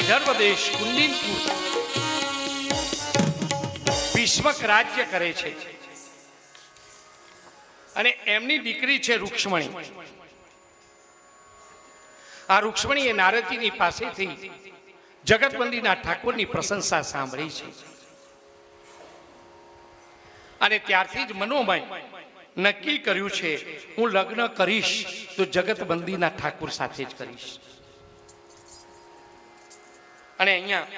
વિદર્ભ દેશ કુંડિનપુર ભીષ્મક રાજ્ય કરે છે અને એમની દીકરી છે રૂક્ષ્મણી. આ રૂક્ષ્મણીએ નારદજીની પાસેથી જગતવંદીના ઠાકોરની પ્રશંસા સાંભળી છે અને ત્યારથી જ મનોમય નક્કી કર્યું છે હું લગ્ન કરીશ તો જગતવંદીના ઠાકોર સાથે જ કરીશ. અને અહીંયા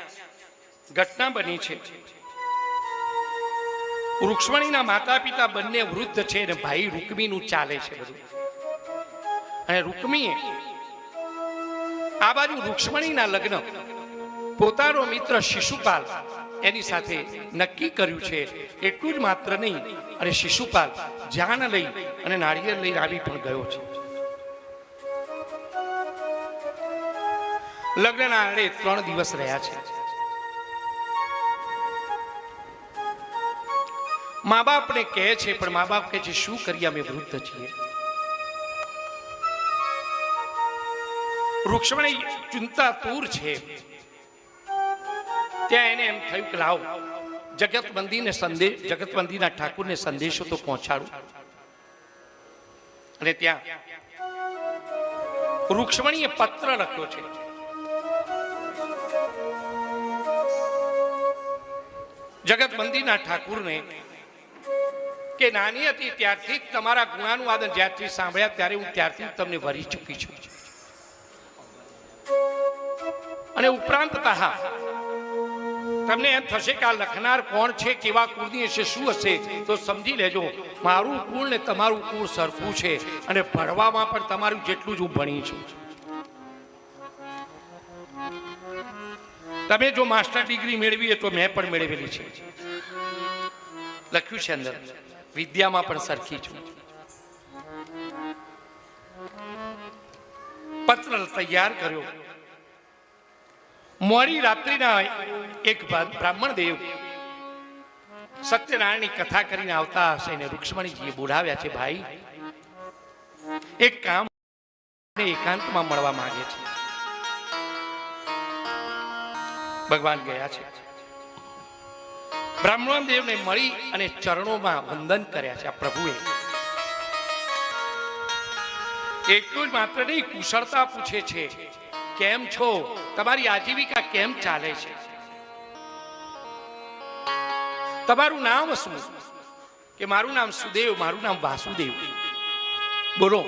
ઘટના બની છે. રૂક્ષ્મણીના માતા પિતા બંને વૃદ્ધ છે અને ભાઈ રૂકમીનું ચાલે છે બધું. અને રૂકમીએ આ બાજુ રૂક્ષ્મણીના લગ્ન પોતાનો મિત્ર શિશુપાલ એની સાથે નક્કી કર્યું છે. એટલું જ માત્ર નહીં, અને શિશુપાલ જાન લઈ અને નાળિયેર લઈ આવી પણ ગયો છે. લગ્નના આડે 3 દિવસ રહ્યા છે. મા બાપને કહે છે, પણ મા બાપ કહે છે શું કરીએ, અમે વૃદ્ધ છીએ. રૂક્ષ્મણી ચિંતાતુર છે. ત્યાં એને એમ થયું કે લાવો જગતવંદીના ઠાકુરને સંદેશો તો પહોંચાડું. અને ત્યાં રૂક્ષ્મણીએ પત્ર લખ્યો છે. જગતવંદીના ઠાકુરને કે નાની હતી ત્યારથી જ તમારા ગુણાનુવાદન જ્યારથી સાંભળ્યા ત્યારે હું ત્યારથી જ તમને વરી ચૂકી છું. અને ઉપરાંત તમને એમ થશે કે આ લખનાર કોણ છે, કેવા કુળની હશે, શું હશે, તો સમજી લેજો મારું કુળ ને તમારું કુળ સરખું છે અને ભણવામાં પણ તમારું જેટલું જ હું ભણી છું. તમે જો માસ્ટર ડિગ્રી મેળવી તો મેં પણ મેળવેલી છે. લખ્યું છે અંદર વિદ્યામાં પણ સરખી છું. પત્ર તૈયાર કર્યો. મોડી રાત્રિના એક બ્રાહ્મણ દેવ સત્યનારાયણની કથા કરીને આવતા હશે ને રૂક્ષ્મણીજીએ બોલાવ્યા છે. ભાઈ એક કામ એકાંતમાં મળવા માંગે છે. ભગવાન ગયા છે. બ્રાહ્મણ દેવને મળી અને ચરણોમાં વંદન કર્યા છે આ પ્રભુએ. એટલું જ માત્ર નહીં, કુશળતા પૂછે છે. કેમ છો, તમારી આજીવિકા કેમ ચાલે છે, તમારું નામ શું? કે મારું નામ સુદેવ, મારું નામ વાસુદેવ. બોલો,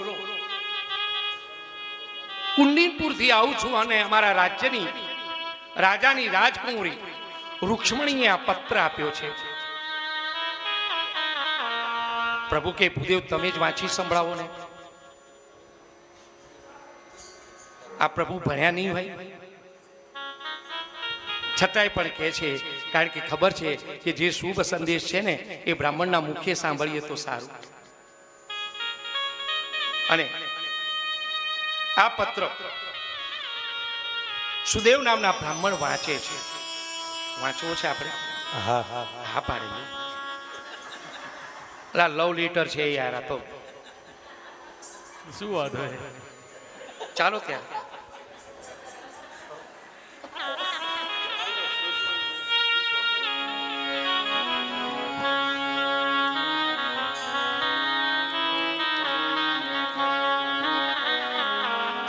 કુંડિનપુર થી આવું છું અને અમારા રાજ્યની રાજાની રાજકુંવરી રૂક્ષ્મણીએ આ પત્ર આપ્યો છે. પ્રભુ કે ભૂદેવ તમે જ વાંચી સંભળાવો ને. આ પ્રભુ ભણ્યા નહીં હોય છતાંય પણ કહે છે, કારણ કે ખબર છે કે જે શુભ સંદેશ છે ને એ બ્રાહ્મણના મુખે સાંભળીએ તો સારું. અને આ પત્ર સુદેવ નામના બ્રાહ્મણ વાંચે છે. વાંચવો છે આપણે? હા પાડે. લવ લેટર છે યાર, આ તો શું વાત હોય. ચાલો ત્યાં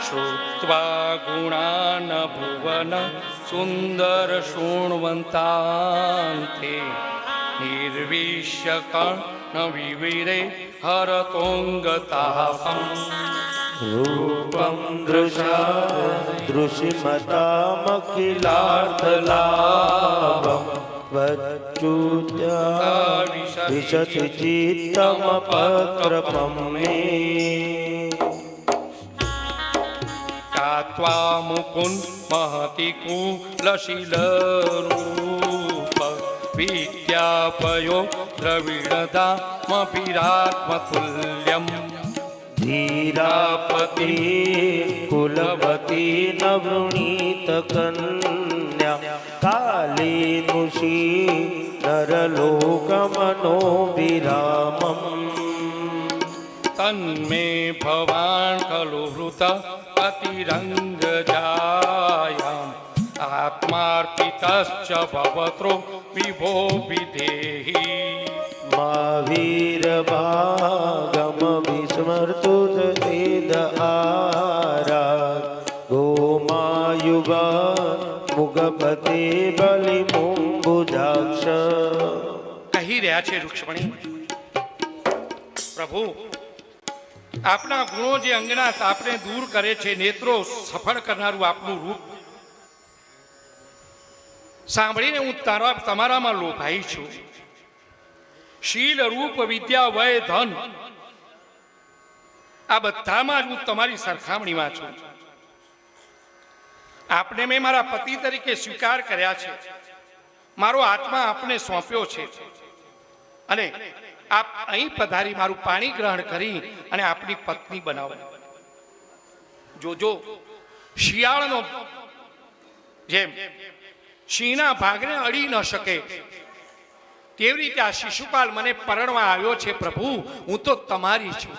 શ્રુત્વા ગુણાન ભુવન સુંદર શૃણવંતાંતે નિર્વિશ્ય કર્ણ વિવિરે હરતોંગતાપમ રૂપમ દૃશ્યમતામખિલાર્થલાભમ વચ્ચુત્યા વિશતિ ચિત્તમ પત્રપમ મે કાત્વા મુકુંદ મહતિ કુલશીલરૂપ વિદ્યાપયો દ્રવિડધામપિરાત્મતુલ્યમ ધીરાપતિ કુલવતી નવૃણીત કન્યા કાલી મુષી નરલોકમનો વિરામમ તન્મે ભવાન ખલુ વૃત અતિરંગ જાયામ પિતશ્ચ ભવત્રો વિભો વિધેહી મહાવીર ભાગમ વિસ્મર્તુ તેદ આરાત ગોમાયુગા મુગપતે બલિ મુંબુજાક્ષ. કહી રહ્યા છે રૂક્ષ્મણી, પ્રભુ આપના ગુણો જે અંગના તાપને દૂર કરે છે, નેત્રો સફળ કરનારું આપનું રૂપ સાંભળીને હું તમારામાં લોભાઈ છું. શીલ, રૂપ, વિદ્યા, વય, ધન આ બધામાં જ હું તમારી સરખામણીમાં છું. આપને મેં મારા પતિ તરીકે સ્વીકાર કર્યા છે. મારો આત્મા આપને સોંપ્યો છે અને આપ અહીં પધારી મારું પાણી ગ્રહણ કરી અને આપની પત્ની બનાવો. જોજો શિયાળનો જેમ સિંહના ભાગને અડી ન શકે તેવી રીતે આ શિશુપાલ મને પરણવા આવ્યો છે. પ્રભુ હું તો તમારી છું.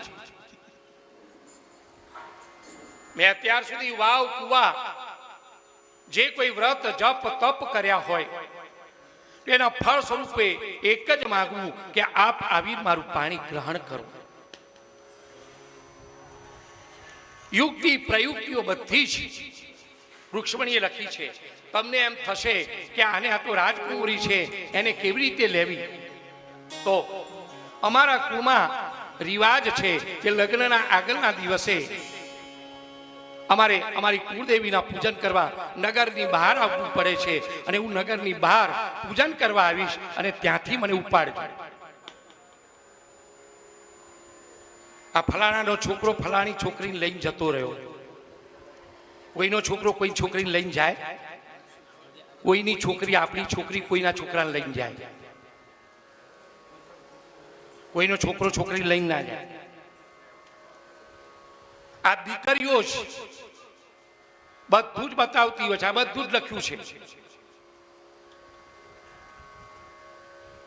મેં અત્યાર સુધી વાવ કુવા જે કોઈ વ્રત જપ તપ કર્યા હોય તેના ફળ સ્વરૂપે એક જ માંગવું કે આપ આવી મારું પાણી ગ્રહણ કરો. યુક્તિ પ્રયુક્તિઓ બધી જ રૂક્ષ્મણીએ લખી છે. તમને એમ થશે કે આને આ તો રાજકુંવરી છે, એને કેવી રીતે લેવી? તો અમારા કુળમાં રિવાજ છે કે લગ્નના આગળના દિવસે અમારી કુળદેવીના પૂજન કરવા નગરની બહાર આવવું પડે છે અને હું નગરની બહાર પૂજન કરવા આવીશ અને ત્યાંથી મને ઉપાડજો. આ ફલાણાનો છોકરો ફલાણી છોકરીને લઈને જતો રહ્યો. કોઈનો છોકરો કોઈ છોકરીને લઈને જાય, કોઈની છોકરી આપણી છોકરી કોઈના છોકરાને લઈને જાય, કોઈનો છોકરો છોકરી લઈને ના જાય. આ દીકરીઓ જ બધું જ બતાવતી હોય છે. આ બધું જ લખ્યું છે.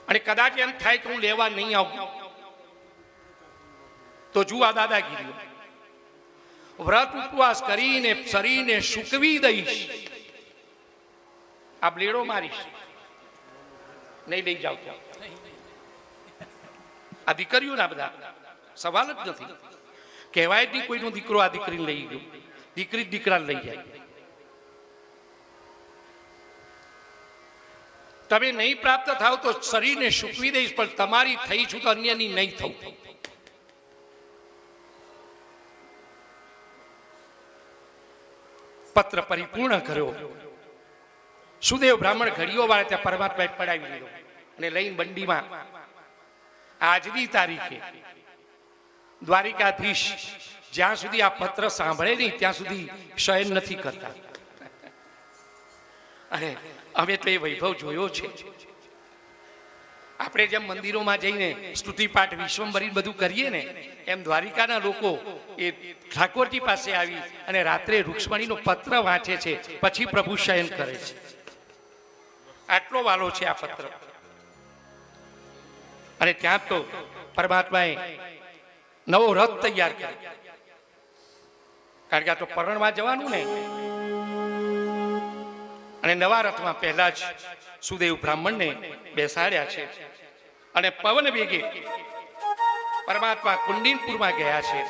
અને કદાચ એમ થાય કે હું લેવા નહીં આવું તો જુઓ આ દાદાગીરી. વ્રત ઉપવાસ કરીને શરીરને સૂકવી દઈશ, આ બ્લેડો મારીશ, નહીં લઈ જાવ. આ દીકરીઓના બધા સવાલ જ નથી. કહેવાય જ નહીં કોઈનો દીકરો આ દીકરીને લઈ ગયો, દીકરી દીકરાને લઈ જાય. તમે નહીં પ્રાપ્ત થાવ તો શરીરને સૂકવી દઈશ, પણ તમારી થઈ છું તો અન્યની નહીં થવું. પત્ર પરિપૂર્ણ કર્યો. સુદેવ બ્રાહ્મણ ઘડીઓ વાળા ત્યાં પરમાત્માએ પડાવી દીધો અને લઈને બંડીમાં આજની તારીખે દ્વારિકાધીશ જ્યાં સુધી આ પત્ર સાંભળે નહીં ત્યાં સુધી શયન નથી કરતા. અને અમે તો એ વૈભવ જોયો છે. આપણે જેમ મંદિરોમાં જઈને સ્તુતિ પાઠ વિશ્વંભરી બધું કરીએ ને, એમ દ્વારિકાના લોકો એ ઠાકોરજી પાસે આવી અને રાત્રે રૂક્ષ્મણીનો પત્ર વાંચે છે, પછી પ્રભુ શયન કરે છે. આટલો વાલો છે આ પત્ર. અને ત્યાં તો પરમાત્માએ નવો રથ તૈયાર કર્યો, કારણ કે આ તો પરણવા જવાનું ને. અને નવા રથમાં પહેલા જ સુદેવ બ્રાહ્મણને બેસાડ્યા છે અને પવન વેગે પરમાત્મા કુંડિનપુરમાં ગયા છે.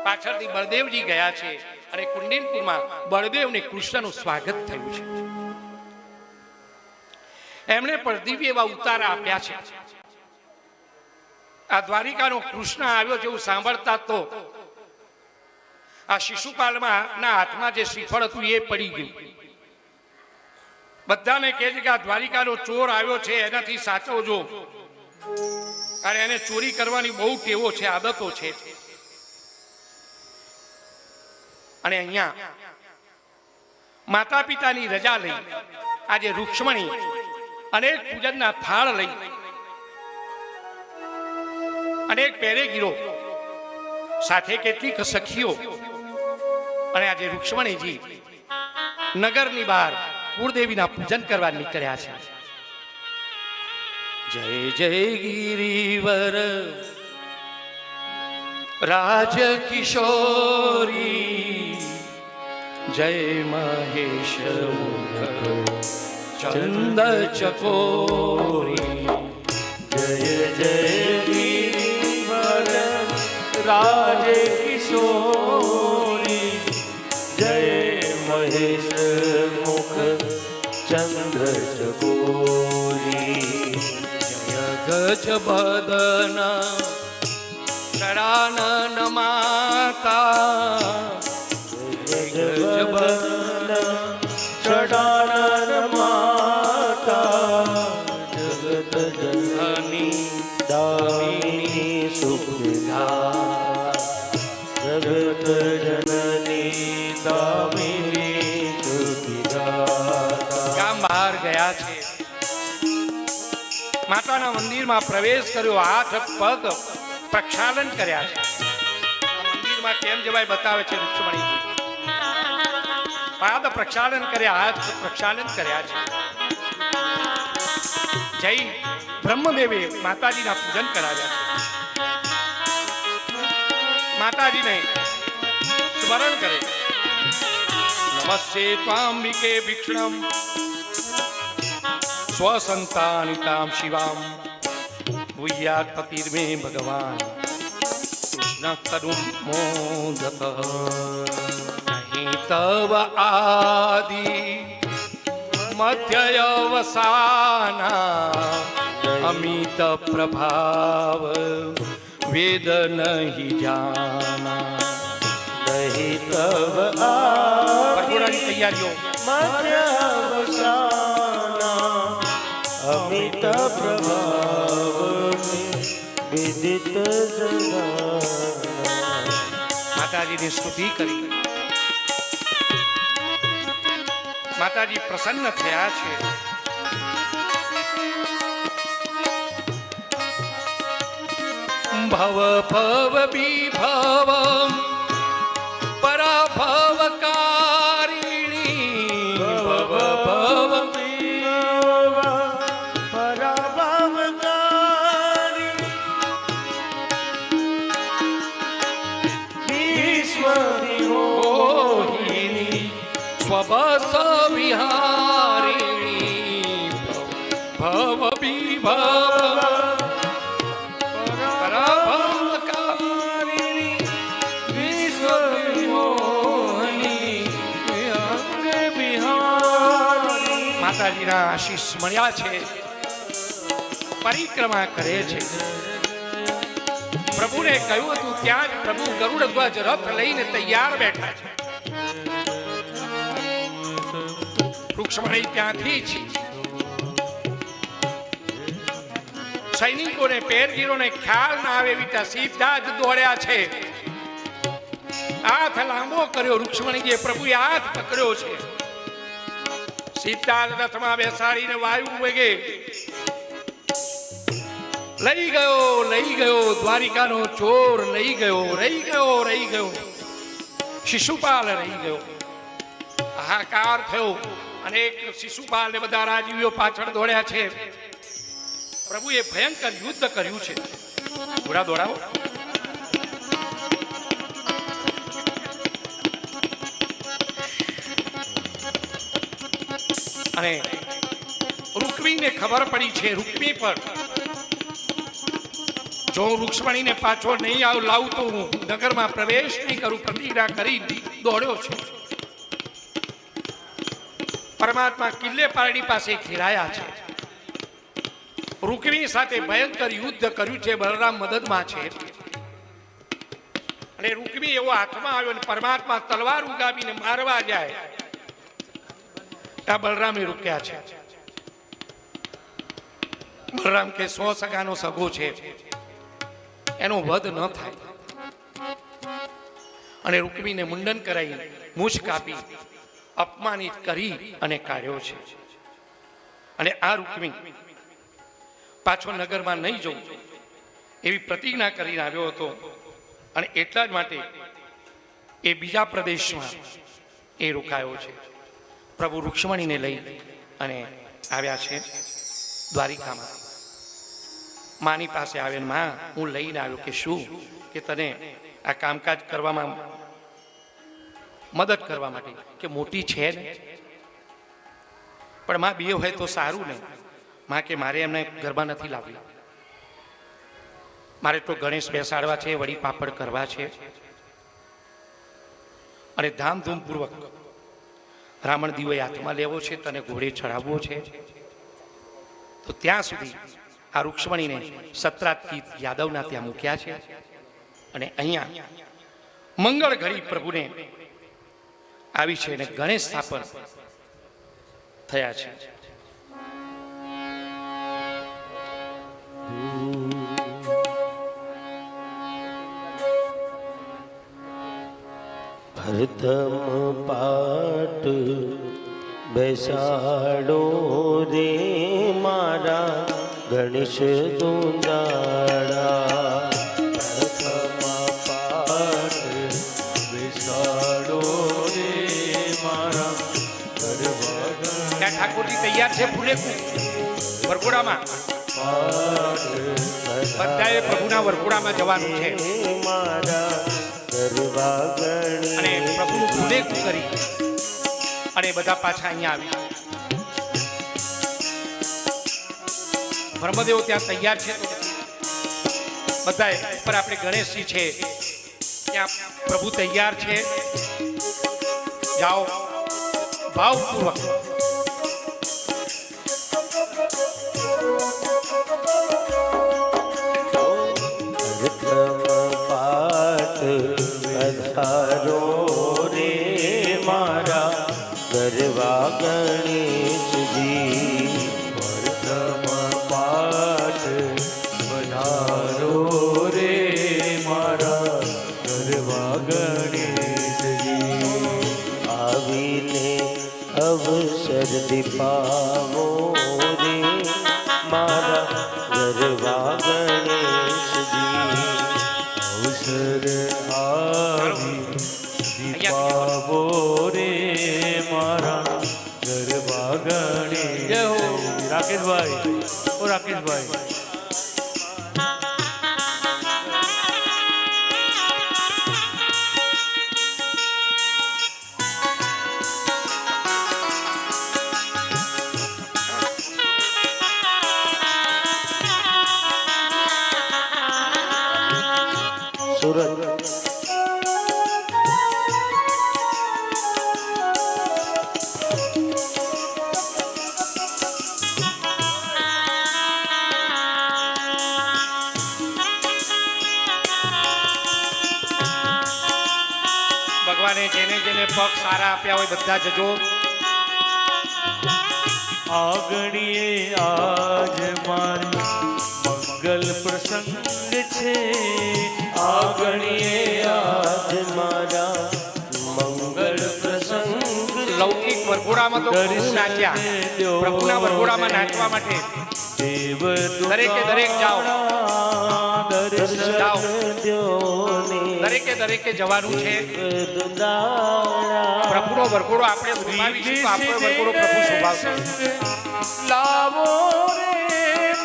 પાછળથી બળદેવજી ગયા છે અને કુંડિનપુરમાં બળદેવને કૃષ્ણનું સ્વાગત થયું છે. એમણે પણ દિવ્ય એવા ઉતારા આપ્યા છે. આ દ્વારિકાનો કૃષ્ણ આવ્યો જેવું સાંભળતા તો આ શિશુપાલમાં ના હાથમાં જે શ્રીફળ હતું એ પડી ગયું. બધાને કહે છે કે આ દ્વારિકાનો ચોર આવ્યો છે, એનાથી સાચવજો, અને એને ચોરી કરવાની બહુ ટેવો છે, આદતો છે. અને અહીંયા માતા પિતાની રજા લઈ આજે રૂક્ષ્મણી અનેક પૂજનના થાળ લઈ અનેક પહેરેગીરો સાથે કેટલીક સખીઓ અને આજે રૂક્ષ્મણીજી નગરની બહાર કુળદેવીના પૂજન કરવા નીકળ્યા છે. જય જય ગિરિવર રાજકિશોરી જય મહેશ મુખ ચંદ ચકોરી જય જય ગિરિવર રાજ કિશોરી જય મહેશ મુખ ચંદ્ર ચકોરી જય ગજ બદન ષડાનન માતા જગબંદ ષડાનન માતા જગત જનની દામિની સુખદા જગત જનની દામિની સુખદા ગામ બહાર ગયા છે, માતાના મંદિરમાં પ્રવેશ કર્યો, હાથ પગ પ્રક્ષાલન કર્યા છે. મંદિરમાં કેમ જવાય બતાવે છે રૂક્ષ્મણી. પાદ પ્રક્ષાલન કર્યા, હાથ પ્રક્ષાલન કર્યા છે. જય બ્રહ્મદેવે માતાજીના પૂજન કરાવ્યા છે. માતાજીને સ્મરણ કરે, નમસ્તે ત્વાંબિકે ભીક્ષણમ સ્વસંતાનિતામ શિવામ ભૂયાત પતિર્મે ભગવાન કૃષ્ણ કરુમ મોદત નહીં તવ આદિ મધ્યવસાના અમિત પ્રભાવ વેદ નહીં જાના નહીં તવ ભગવાનની તૈયારીઓ મધ્યવસાના અમિત પ્રભાવ વિદિત જના માતાજીની સ્તુતિ કરી. માતાજી પ્રસન્ન થયા છે. ભવ ભવ વિભવ પરાભવકારિણી ભવ ભવ મોહિની સ્વબસ વિહારિણી ભવ વિભવ પરાભવકારિણી વિશ્વવિમોહિની અંગ વિહારિણી. માતાજીના આશીષ મળ્યા છે, પરિક્રમા કરે છે. પ્રભુને કહ્યું હતું ત્યાં જ પ્રભુ ગરુડ ધ્વજ રથ લઈને તૈયાર બેઠા છે. રૂક્ષ્મણી ત્યાંથી જ સૈનિકોને પેરગીરોને ખ્યાલ ના આવે એવી સીધા જ દોડ્યા છે. હાથ લાંબો કર્યો રૂક્ષ્મણીજીએ, પ્રભુએ હાથ પકડ્યો છે. સીધા રથમાં બેસાડીને વાયુ વેગે લઈ ગયો દ્વારિકાનો ચોર લઈ ગયો, રહી ગયો શિશુપાલ રહી ગયો. હાહાકાર થયો. અનેક શિશુપાલ ને બધા રાજવીઓ પાછળ દોડ્યા છે. પ્રભુએ ભયંકર યુદ્ધ કર્યું છે. ઘોડા દોડાવો. અને રૂક્મીને ખબર પડી છે. રૂક્મી પર જો હું રૂક્ષ્મણીને પાછો નહીં લાવું તો હું નગરમાં પ્રવેશ નહીં કરું, પ્રતિજ્ઞા કરી દોડ્યો છે. પરમાત્મા કિલ્લે પારડી પાસે ઘેરાયા છે. રૂક્મી સાથે ભયંકર યુદ્ધ કર્યું છે. બલરામ મદદમાં છે. અને રૂક્મી એવો હાથમાં આવ્યો અને પરમાત્મા તલવાર ઉગાવીને મારવા જાય, આ બલરામે રૂક્યા છે. બલરામ કે 100 સગાનો સગો છે, એનો વધ ન થાય. અને રૂક્મીને મુંડન કરાવી મૂછ કાપી અપમાનિત કરી અને કાઢ્યો છે. અને આ રૂક્મી પાછો નગરમાં નહીં જવું એવી પ્રતિજ્ઞા કરીને આવ્યો હતો. અને એટલા જ માટે એ બીજા પ્રદેશમાં એ રોકાયો છે. પ્રભુ રૂક્ષ્મણીને લઈ અને આવ્યા છે દ્વારિકામાં. માની પાસે આવે, માં હું લઈને આવ્યો. કે શું? કે તને આ કામકાજ કરવામાં મદદ કરવા માટે કે મોટી છે ને, પણ માં બે હોય તો સારું ને. માં કે મારે એમને ગરબા નથી લાવવી, મારે તો ગણેશ બેસાડવા છે, વળી પાપડ કરવા છે અને ધામધૂમપૂર્વક રાવણ દીવો હાથમાં લેવો છે, તને ઘોડે ચડાવવો છે. તો ત્યાં સુધી આ રૂક્ષ્મણીને સત્રાથી યાદવના ત્યાં મૂક્યા છે અને અહીંયા મંગળ ઘડી પ્રભુને આવી છે અને ગણેશ સ્થાપન થયા છે. પ્રથમ પાઠ બેસાડો રે મારા ગણેશ દુંદાળા. પ્રથમ પાઠ બેસાડો રે મારા ગરબા. ત્યાં ઠાકોરજી તૈયાર છે ફૂલેકું વરઘોડામાં. બધાએ પ્રભુના વરઘોડામાં જવાનું છે અને પ્રભુનું ફૂલેકું કરી અને બધા પાછા અહીંયા આવી. બ્રહ્મદેવ ત્યાં તૈયાર છે તો બધા ઉપર આપણે ગણેશજી છે ત્યાં પ્રભુ તૈયાર છે. જાઓ ભાવપૂર્વક. પધારો રે મારા ગરબા ગણેશજી. પ્રથમ પાઠ પધારો રે મારા ગરબા ગણેશજી. આવીને અવસર દીપાવો રે મારા ગરબા ગણેશજી. અવસર દીપાવો રે મારા ગરબા ગણેશ. રાકેશભાઈ, ઓ રાકેશભાઈ. સુરત ભગવાને જેને જેને પગ સારા આપ્યા હોય બધા જજો. આગણીએ આજ મારી મંગલ પ્રસંગ છે. આગણીએ આજ મારા મંગલ પ્રસંગ. લૌકિક વરઘોડામાં તો પ્રભુ નાચ્યા, પ્રભુના વરઘોડામાં નાચવા માટે દરેકે દરેક જાઓ, દરેકે દરેકે જવાનું છે. પ્રભુનો વરઘોડો આપણે શોભાવીશું તો આપણો વરઘોડો પ્રભુ શોભાવશે. લાવો રે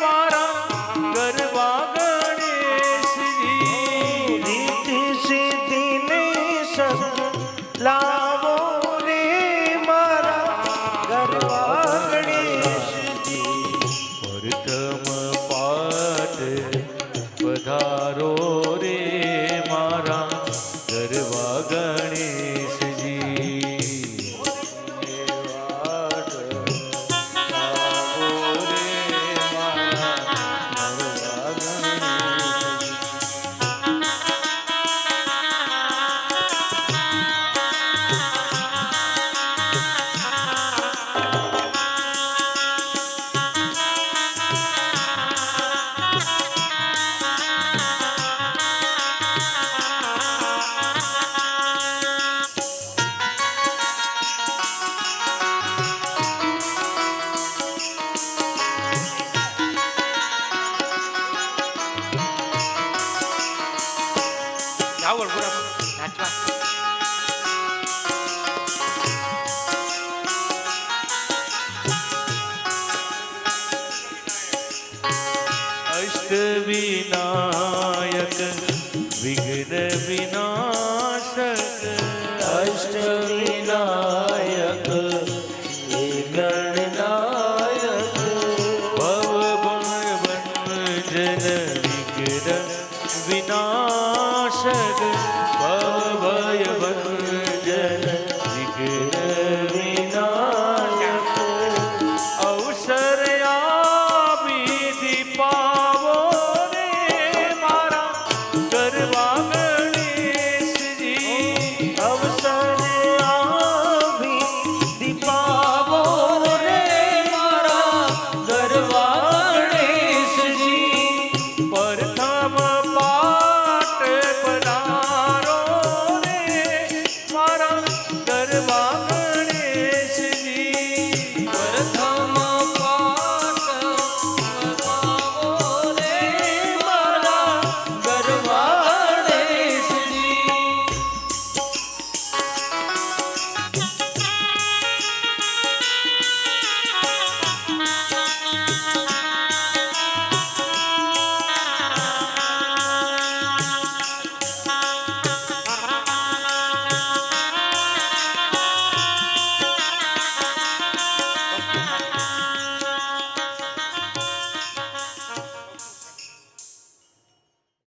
મારા ગરબા ગણેશજી. રીતિ સિદ્ધિ ને સંગ લાવો રે મારા ગરબા ગણેશજી. પ્રથમ પાઠ પધારો રે મારા ગરબા ગણેશજી. જાઓ વરઘોડામાં નાચવા. અષ્ટવિનાયક